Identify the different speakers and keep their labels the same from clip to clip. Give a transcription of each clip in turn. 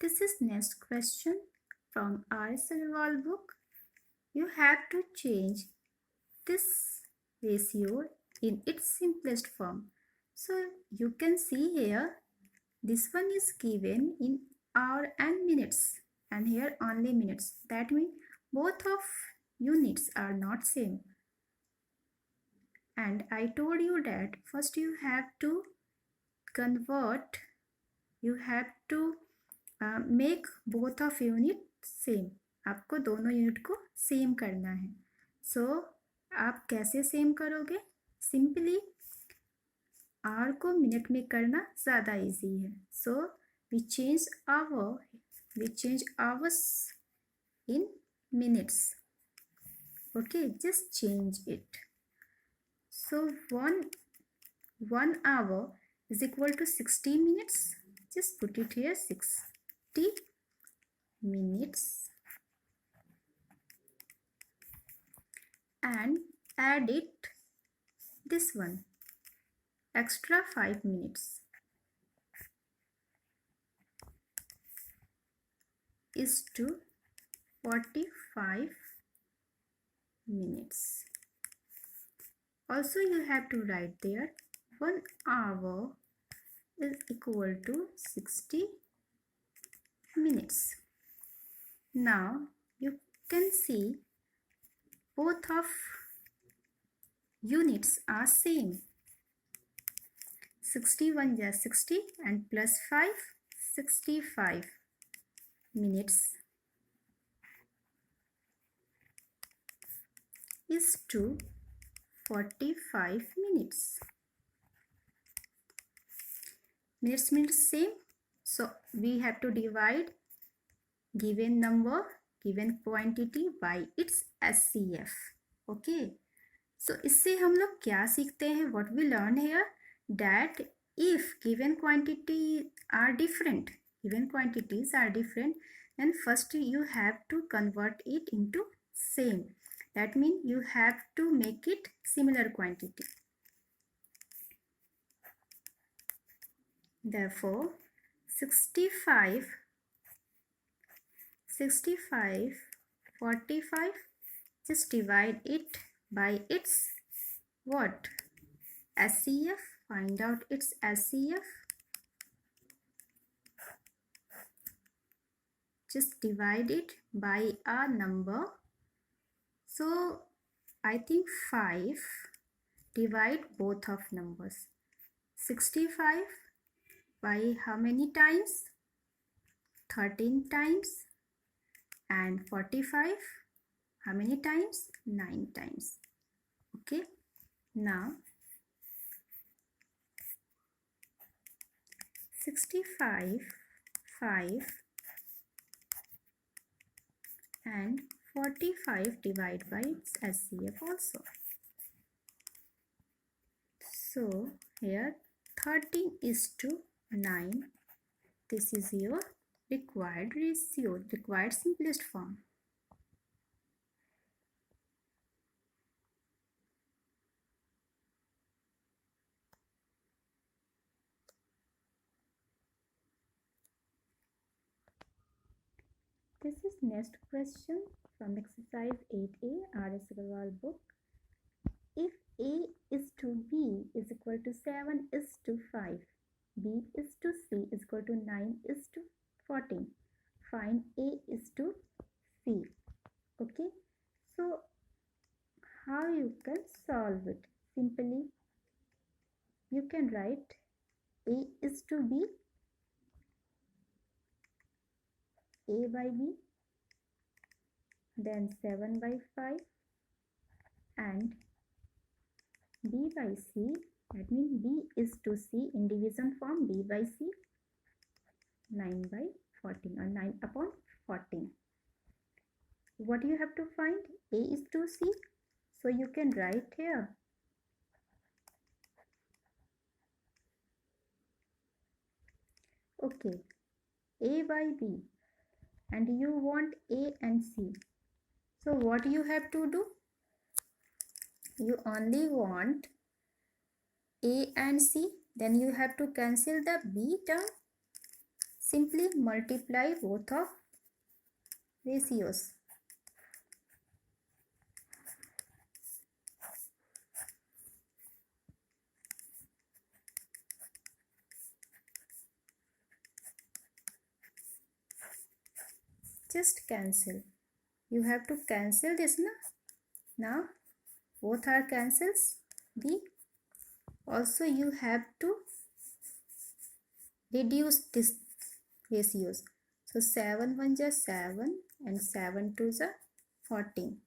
Speaker 1: This is next question from R.S. Agarwal book. You have to change this ratio in its simplest form. So you can see here, this one is given in hour and minutes, and here only minutes. That means both of units are not same. And I told you that first you have to convert, you have to make both of unit same. आपको दोनों unit को same करना है. सो आप कैसे same करोगे? Simply are को minute में करना ज़्यादा इजी है. So we change hours in minutes. Okay, just change it. So one hour is equal to 60 minutes. Just put it here, 60 minutes, and add it this one, extra 5 minutes is to 45 minutes. Also you have to write there 1 hour is equal to 60 minutes. Now you can see both of units are same. 61 is 60 and plus 5, 65 minutes is to 45 minutes. Minutes same, so we have to divide given number, given quantity by its SCF. Okay, so इससे हम लोग क्या सीखते हैं? What we learn here, that if given quantities are different, then first you have to convert it into same. That means you have to make it similar quantity. Therefore 65, 45, just divide it by its what? SCF. Find out its SCF. Just divide it by a number. So I think 5. Divide both of numbers. 65 by how many times? 13 times. And 45 how many times? 9 times. Okay, now 65, 5 and 45 divide by its SCF also. So here 13 is to 9. This is your required ratio, required simplest form. This is next question from exercise 8A, R.S. Agarwal book. If A is to B is equal to 7 is to 5, B is to C is equal to 9 is to 14, find A is to C. Okay, so how you can solve it? Simply you can write A is to B, A by B, then 7 by 5 and B by C. That means B is to C in division form, B by C, 9 by 14 or 9 upon 14. What you have to find? A is to C. So you can write here. Okay, A by B, and you want A and C. So what you have to do? You only want A and C, then you have to cancel the B term. simply multiply both of ratios. Just cancel. You have to cancel this na. Now both are cancels. Also you have to reduce this ratios. So 7 1 is 7 and 7 2 is 14.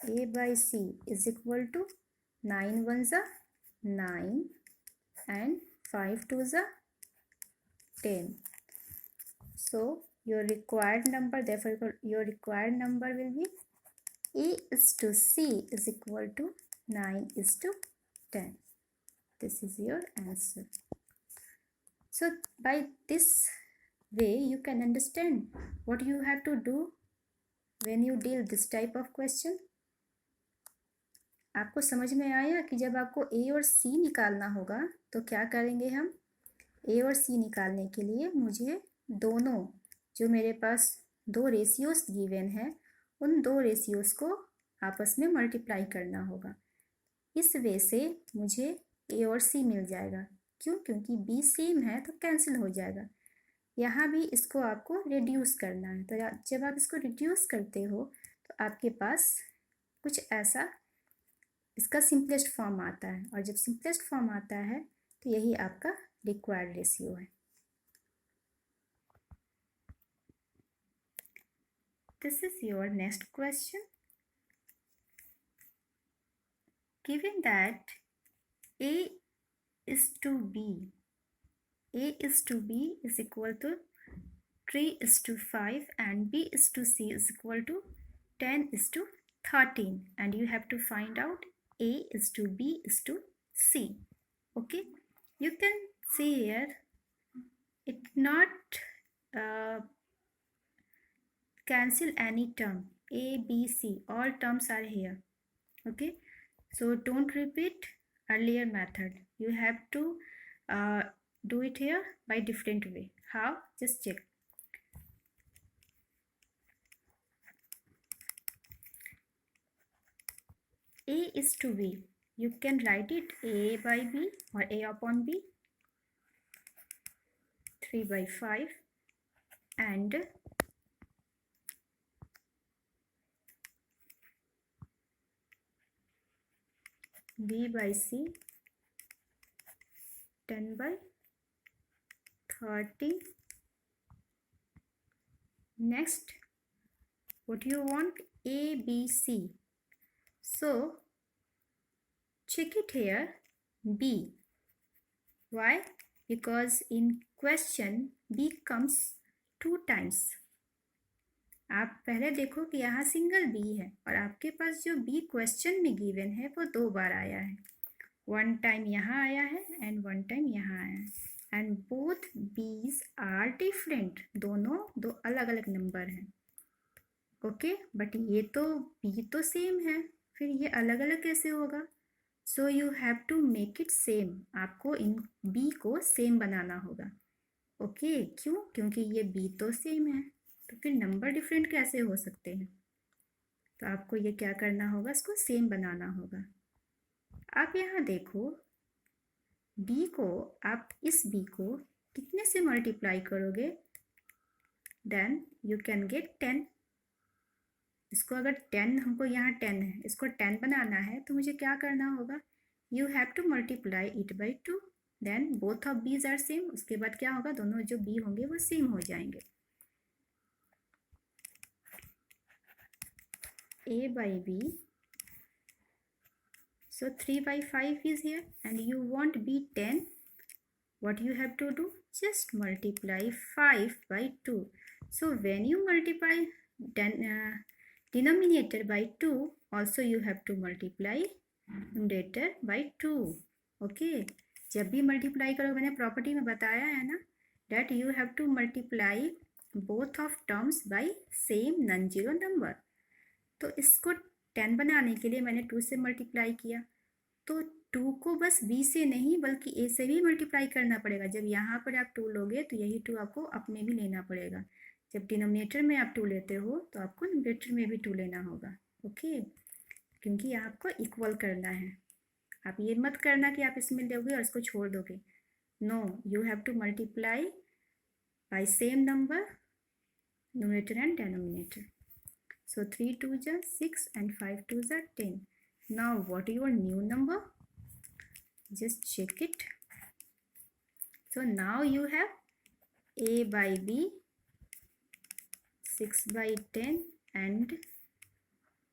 Speaker 1: A by C is equal to 9 1 is 9 and 5 2 is 10. So your required number, therefore your required number will be A is to C is equal to 9 is to 10. This is your answer. So by this way you can understand what you have to do when you deal this type of question. आपको समझ में आया कि जब आपको A और C निकालना होगा तो क्या करेंगे हम? A और C निकालने के लिए मुझे दोनों जो मेरे पास दो रेशियोस गिवन है उन दो रेशियोस को आपस में मल्टीप्लाई करना होगा. इस वे से मुझे A और C मिल जाएगा. क्यों? क्योंकि B सेम है तो कैंसिल हो जाएगा. यहाँ भी इसको आपको रिड्यूस करना है. तो जब आप इसको रिड्यूस करते हो तो आपके पास कुछ ऐसा इसका सिंपलेस्ट फॉर्म आता है. और जब सिंपलेस्ट फॉर्म आता है तो यही आपका रिक्वायर्ड रेशियो है. This is your next question. Given that A is to B, A is to B is equal to 3 is to 5 and B is to C is equal to 10 is to 13, and you have to find out A is to B is to C. Okay, you can see here it not cancel any term. A, B, C, all terms are here. Okay, so don't repeat earlier method. You have to do it here by different way. How? Just check. A is to B. You can write it A by B or A upon B, 3 by 5, and B by C, 10 by 30. Next, what do you want? A, B, C. So, check it here, B. Why? Because in question B comes 2 times. आप पहले देखो कि यहाँ single B है और आपके पास जो B question में गिवन है वो 2 बार आया है. 1 टाइम यहाँ आया है एंड 1 टाइम यहाँ आया है. And both B's are different. दोनों दो अलग अलग नंबर हैं. ओके, बट ये तो B तो सेम है, फिर ये अलग अलग कैसे होगा? So you have to make it same. आपको इन B को सेम बनाना होगा. ओके, क्यों? क्योंकि ये B तो सेम है तो फिर नंबर डिफरेंट कैसे हो सकते हैं? तो आपको ये क्या करना होगा? इसको सेम बनाना होगा. आप यहाँ देखो B को, आप इस B को कितने से मल्टीप्लाई करोगे? Then you can get 10. इसको अगर 10, हमको यहाँ 10 है, इसको 10 बनाना है तो मुझे क्या करना होगा? You have to multiply it by 2. Then both of Bs are same. उसके बाद क्या होगा? दोनों जो B होंगे वो सेम हो जाएंगे. A by B. So 3 by 5 is here and you want B 10. What you have to do? Just multiply 5 by 2. So when you multiply denominator by 2, also you have to multiply numerator by 2. Okay, जब भी multiply करो, मैंने property में बताया है ना, that you have to multiply both of terms by same non-zero number. तो इसको 10 बनाने के लिए मैंने 2 से मल्टीप्लाई किया तो 2 को बस b से नहीं बल्कि a से भी मल्टीप्लाई करना पड़ेगा। जब यहाँ पर आप 2 लोगे तो यही 2 आपको अपने भी लेना पड़ेगा। जब डिनोमिनेटर में आप 2 लेते हो तो आपको न्यूमरेटर में भी 2 लेना होगा। ओके, क्योंकि आपको इक्वल करना है। आप ये मत करना कि आप इसमें लोगे और इसको छोड़ दोगे। No, you have to multiply by same number, numerator and denominator. So 3 2s are 6 and 5 2s are 10. Now what is your new number? Just check it. So now you have a by b, 6 by 10 and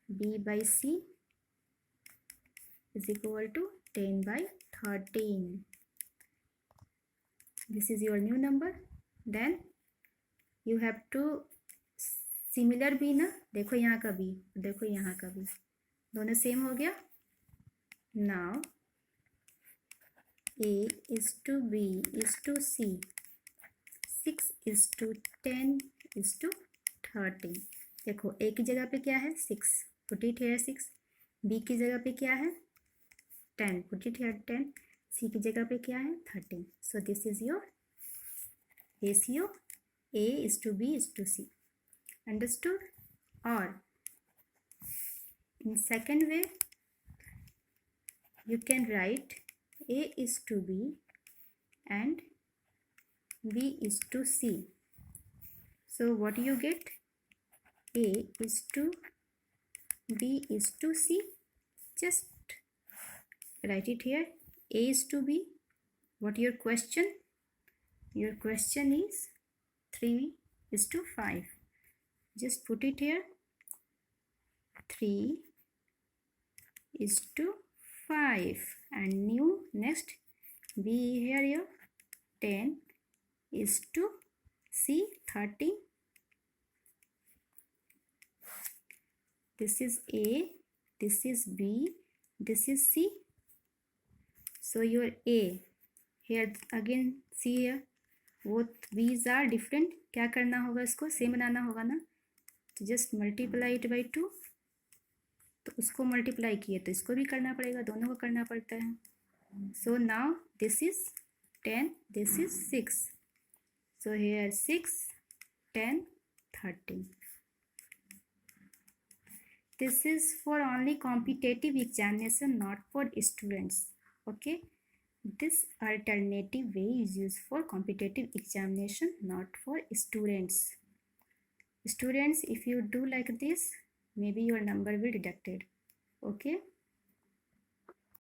Speaker 1: b by c is equal to 10 by 13. This is your new number. Then you have to similar भी ना, देखो यहाँ का भी, देखो यहाँ का भी, दोनों सेम हो गया। Now a is to b is to c, 6 is to 10 is to 13। देखो a की जगह पे क्या है 6, put it here 6, b की जगह पे क्या है 10, put it here 10, c की जगह पे क्या है 13। So this is your ratio a is to b is to c. Understood? Or in second way you can write a is to b and b is to c. So what you get? A is to b is to c. Just write it here. A is to b. What your question? Your question is 3 is to 5. Just put it here. 3 is to 5 and new next b here your 10 is to c 13. This is a, this is b, this is c. So your a here again see here both b's are different. क्या करना होगा, इसको same बनाना होगा ना, तो just multiply it by 2। तो उसको multiply किए तो इसको भी करना पड़ेगा, दोनों को करना पड़ता है। So now this is 10, this is 6, so here 6 10 13। This is for only competitive examination, not for students. Okay, this alternative way is used for competitive examination, not for students. Students, if you do like this, maybe your number will deducted. Okay.